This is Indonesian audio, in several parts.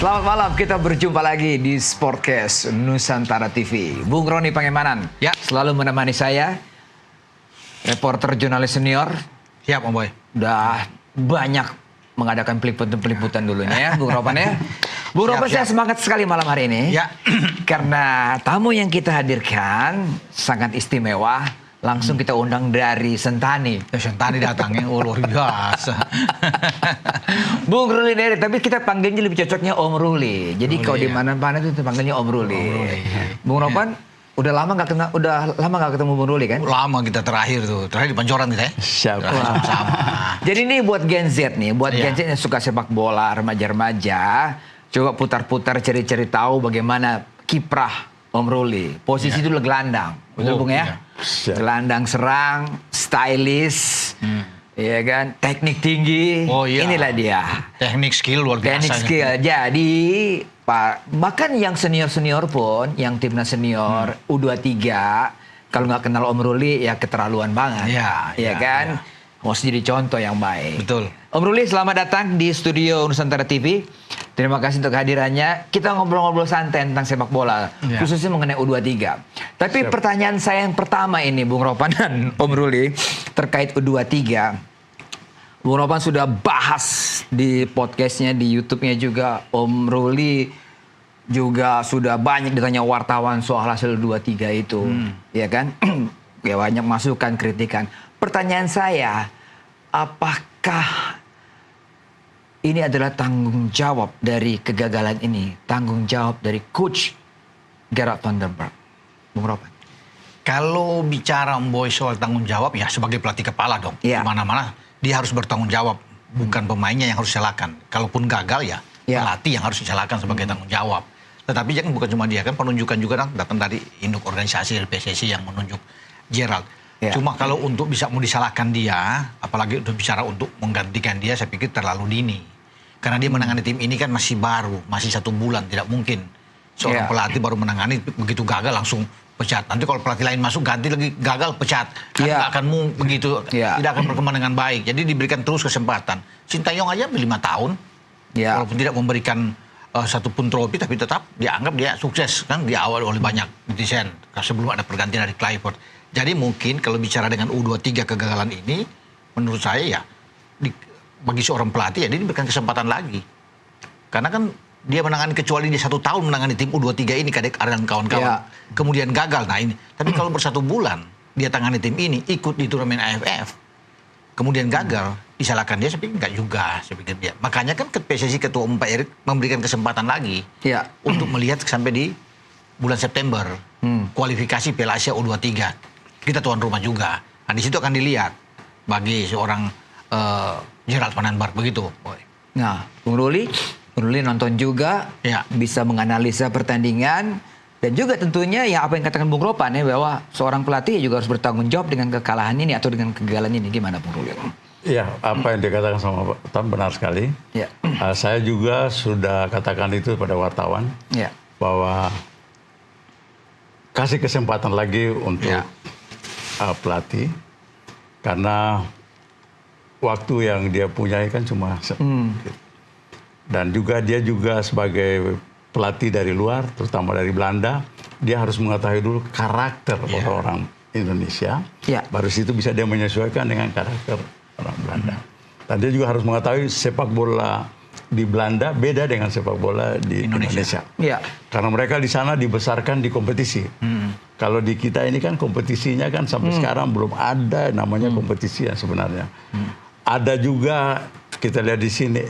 Selamat malam, kita berjumpa lagi di Sportcast Nusantara TV. Bung Roni Pangemanan, Ya, selalu menemani saya, reporter jurnalis senior. Siap, Om Boy. Udah banyak mengadakan peliputan dulunya ya, Bung Ropan ya. Bung Ropan, saya semangat sekali malam hari ini. Ya. Karena tamu yang kita hadirkan sangat istimewa. Langsung kita undang dari Sentani. Sentani datangnya, luar biasa. Bung Ruli Neri, tapi kita panggilnya lebih cocoknya Om Ruli. Jadi kalau di mana-mana itu panggilnya Om Ruli. Bung Ropan, udah lama nggak ketemu Bung Ruli kan? Lama kita terakhir di Pancoran kita ya. Siapa? Sama. Jadi ini buat Gen Z nih, buat Gen Z yang suka sepak bola, remaja-remaja, coba putar-putar cari-cari tahu bagaimana kiprah Om Ruli. Posisi dulu gelandang, betul Bung ya? Gelandang serang, stylish, ya kan, teknik tinggi. Oh iya. Inilah dia. Teknik skill luar biasa. Teknik skill. Jadi bahkan yang senior pun, yang timnas senior U23, kalau nggak kenal Om Ruli ya keterlaluan banget. Ya kan? Harus jadi contoh yang baik. Betul. Om Ruli, selamat datang di studio Nusantara TV. Terima kasih untuk kehadirannya. Kita ngobrol-ngobrol santai tentang sepak bola, khususnya mengenai U23. Tapi pertanyaan saya yang pertama ini, Bung Ropan dan Om Ruli, terkait U23. Bung Ropan sudah bahas di podcastnya, di YouTube-nya juga. Om Ruli juga sudah banyak ditanya wartawan soal hasil U23 itu. Ya kan? Ya banyak masukan, kritikan. Pertanyaan saya, apakah ini adalah tanggung jawab dari kegagalan ini, tanggung jawab dari coach Gerard van der Berg, Bung Ropan? Kalau bicara Om Boy soal tanggung jawab, ya sebagai pelatih kepala dong. Ya. Mana-mana dia harus bertanggung jawab, bukan pemainnya yang harus disalahkan. Kalaupun gagal ya pelatih yang harus disalahkan sebagai tanggung jawab. Tetapi jangan bukan cuma dia, kan penunjukan juga datang dari induk organisasi dari PSSI yang menunjuk Gerald. Ya. Cuma kalau untuk bisa mau disalahkan dia, apalagi untuk bicara untuk menggantikan dia, saya pikir terlalu dini. Karena dia menangani tim ini kan masih baru, masih 1 bulan, tidak mungkin seorang pelatih baru menangani begitu gagal langsung pecat. Nanti kalau pelatih lain masuk ganti lagi gagal pecat, kan nggak akan begitu, tidak akan berkembang dengan baik. Jadi diberikan terus kesempatan. Sintayong aja 5 tahun, walaupun tidak memberikan satupun trofi, tapi tetap dianggap dia sukses kan di awal oleh banyak netizen sebelum ada pergantian dari Clifford. Jadi mungkin kalau bicara dengan U23 kegagalan ini, menurut saya ya bagi seorang pelatih ya dia diberikan kesempatan lagi. Karena kan dia menangani, kecuali dia 1 tahun menangani tim U23 ini, Kadek Ardan kawan-kawan, kemudian gagal. Nah ini, tapi kalau ber1 bulan dia tangani tim ini, ikut di turnamen AFF, kemudian gagal, disalahkan dia, saya pikir enggak juga, saya pikir dia. Makanya kan PSSI Ketua Umum Pak Erick memberikan kesempatan lagi untuk melihat sampai di bulan September kualifikasi Piala Asia U23. Kita tuan rumah juga. Nah di situ akan dilihat bagi seorang Gerard van den Berg, begitu. Nah, Bung Ruli nonton juga, bisa menganalisa pertandingan, dan juga tentunya ya apa yang katakan Bung Ropan ya, bahwa seorang pelatih juga harus bertanggung jawab dengan kekalahan ini atau dengan kegagalan ini. Gimana Bung Ruli? Iya, apa yang dikatakan sama Pak Tan benar sekali. Saya juga sudah katakan itu pada wartawan, bahwa kasih kesempatan lagi untuk pelatih, karena waktu yang dia punya kan cuma dan juga dia juga sebagai pelatih dari luar, terutama dari Belanda, dia harus mengetahui dulu karakter orang Indonesia, baru situ bisa dia menyesuaikan dengan karakter orang Belanda. Dan dia juga harus mengetahui sepak bola di Belanda beda dengan sepak bola di Indonesia. Karena mereka di sana dibesarkan di kompetisi. Kalau di kita ini kan kompetisinya kan sampai sekarang belum ada namanya kompetisi yang sebenarnya. Ada juga kita lihat di sini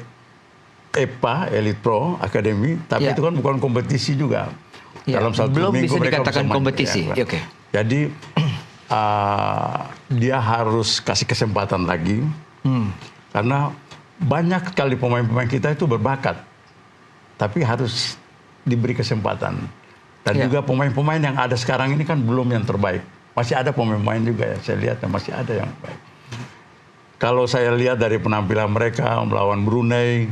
EPA, Elite Pro Academy, tapi itu kan bukan kompetisi juga. Dalam 1 belum minggu bisa mereka dikatakan bisa kompetisi. Jadi dia harus kasih kesempatan lagi, karena banyak sekali pemain-pemain kita itu berbakat, tapi harus diberi kesempatan. Dan juga pemain-pemain yang ada sekarang ini kan belum yang terbaik. Masih ada pemain-pemain juga ya, saya lihat masih ada yang baik. Kalau saya lihat dari penampilan mereka melawan Brunei,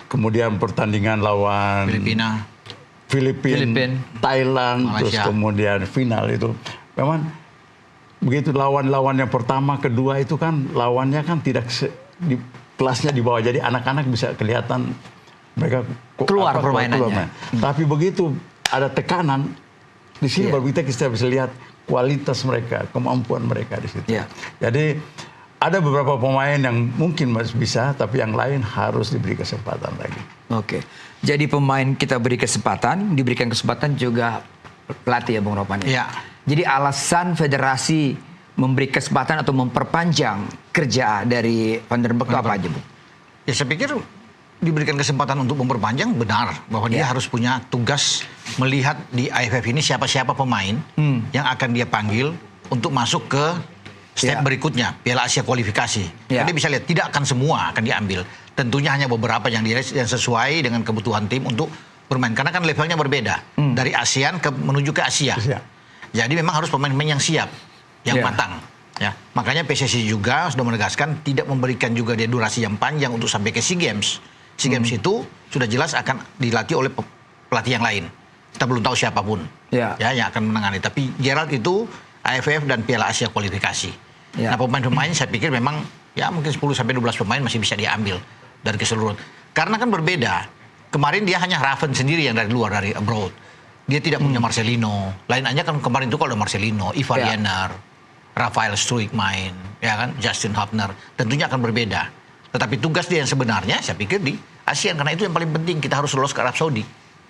kemudian pertandingan lawan Filipina, Thailand, Malaysia, terus kemudian final itu, memang begitu lawan-lawan yang pertama, kedua itu kan lawannya kan tidak kelasnya di bawah. Jadi anak-anak bisa kelihatan mereka Keluar permainannya. Tapi begitu ada tekanan di sini baru kita bisa lihat kualitas mereka, kemampuan mereka di situ. Jadi ada beberapa pemain yang mungkin masih bisa, tapi yang lain harus diberi kesempatan lagi. Oke. Jadi pemain kita beri kesempatan, diberikan kesempatan juga pelatih ya Bung Ropan. Iya. Jadi alasan federasi memberi kesempatan atau memperpanjang kerja dari Van der Berg itu apa aja, Bu? Ya saya pikir diberikan kesempatan untuk memperpanjang benar bahwa dia harus punya tugas melihat di AFF ini siapa-siapa pemain yang akan dia panggil untuk masuk ke step berikutnya, Piala Asia kualifikasi. Dia bisa lihat tidak akan semua akan diambil. Tentunya hanya beberapa yang sesuai dengan kebutuhan tim untuk bermain karena kan levelnya berbeda dari ASEAN menuju ke Asia. Jadi memang harus pemain-pemain yang siap, yang matang. Ya, makanya PSSI juga sudah menegaskan tidak memberikan juga dia durasi yang panjang untuk sampai ke SEA Games. SEA Games itu sudah jelas akan dilatih oleh pelatih yang lain. Kita belum tahu siapapun ya yang akan menangani. Tapi Gerald itu AFF dan Piala Asia kualifikasi. Nah pemain-pemain saya pikir memang ya mungkin 10 sampai 12 pemain masih bisa diambil dari keseluruhan. Karena kan berbeda. Kemarin dia hanya Raven sendiri yang dari luar, dari abroad. Dia tidak punya Marcelino. Lain aja kan kemarin itu kalau ada Marcelino, Ivar Jenner, Rafael Struijk main, ya kan, Justin Hubner, tentunya akan berbeda. Tetapi tugas dia yang sebenarnya saya pikir di ASEAN karena itu yang paling penting, kita harus lolos ke Arab Saudi.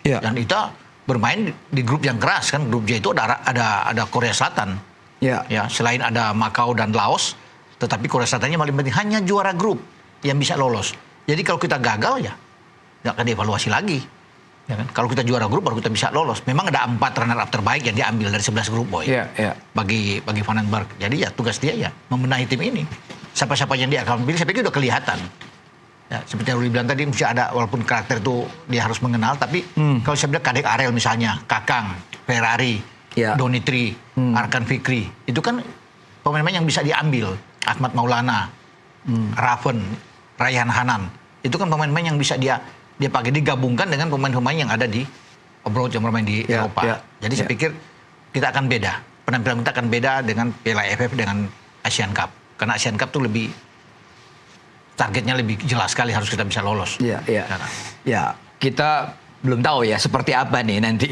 Dan kita bermain di grup yang keras kan, grup J itu ada Korea Selatan. Ya, selain ada Macau dan Laos, tetapi Korea Selatannya paling penting, hanya juara grup yang bisa lolos. Jadi kalau kita gagal ya nggak akan dievaluasi lagi. Ya kan? Kalau kita juara grup baru kita bisa lolos. Memang ada 4 runner up terbaik yang diambil dari 11 grup boy. Bagi Van den Berg. Jadi ya tugas dia ya membenahi tim ini. Siapa-siapa yang dia akan pilih saya pikir udah kelihatan. Ya, seperti yang Ruli bilang tadi mesti ada walaupun karakter itu dia harus mengenal tapi kalau saya bilang Kadek Arel misalnya, Kakang, Ferrari, Donitri, Arkan Fikri, itu kan pemain-pemain yang bisa diambil. Ahmad Maulana, Raven, Rayhan Hanan, itu kan pemain-pemain yang bisa dia pakai digabungkan dengan pemain-pemain yang ada di abroad yang bermain di Eropa. Jadi saya pikir kita akan beda. Penampilan kita akan beda dengan Piala AFF dengan Asian Cup. Karena Asian Cup itu lebih targetnya lebih jelas sekali harus kita bisa lolos. Ya, kita belum tahu ya seperti apa nih nanti.